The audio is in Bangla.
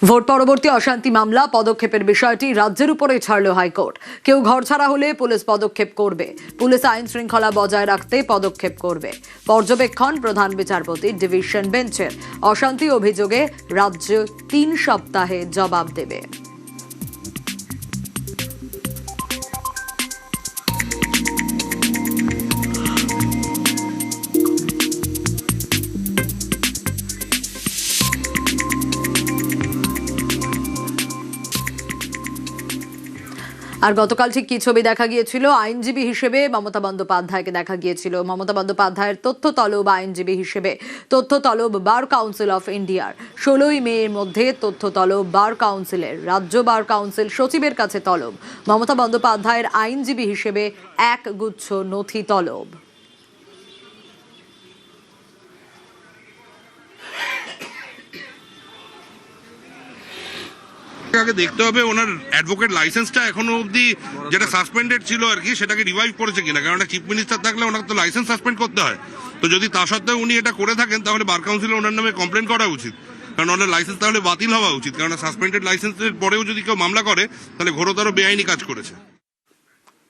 ভোট পরবর্তী অশান্তি মামলা পদক্ষেপের বিষয়টি রাজ্যের উপরে ছাড়ল হাইকোর্ট। কেউ ঘরছাড়া হলে পুলিশ পদক্ষেপ করবে, পুলিশ আইন শৃঙ্খলা বজায় রাখতে পদক্ষেপ করবে। পর্যবেক্ষণ প্রধান বিচারপতি ডিভিশন বেঞ্চের। অশান্তি অভিযোগে রাজ্য 3 সপ্তাহে জবাব দেবে। আর গতকাল ঠিক কি ছবি দেখা গিয়েছিল? আইনজীবী হিসেবে মমতা বন্দ্যোপাধ্যায়কে দেখা গিয়েছিল। মমতা বন্দ্যোপাধ্যায়ের তথ্য তলব আইনজীবী হিসেবে তথ্য তলব বার কাউন্সিল অফ ইন্ডিয়ার। 16ই মের মধ্যে তথ্য তলব বার কাউন্সিলের। রাজ্য বার কাউন্সিল সচিবের কাছে তলব। মমতা বন্দ্যোপাধ্যায়ের আইনজীবী হিসেবে এক গুচ্ছ নথি তলব। আগে দেখতে হবে ওনার অ্যাডভোকেট লাইসেন্সটা এখনো অবধি যেটা সাসপেন্ডেড ছিল আর কি সেটাকে রিভাইভ করেছে কিনা, কারণ চিফ মিনিস্টার থাকলে ওনাকে তো লাইসেন্স সাসপেন্ড করতে হয়। তো যদি তা সত্ত্বেও উনি এটা করে থাকেন তাহলে বার কাউন্সিলে ওনার নামে কমপ্লেন করা উচিত, কারণ ওনার লাইসেন্স তাহলে বাতিল হওয়া উচিত, কারণ সাসপেন্ডেড লাইসেন্সের পরেও যদি কেউ মামলা করে তাহলে ঘোরতর বেআইনি কাজ করেছে।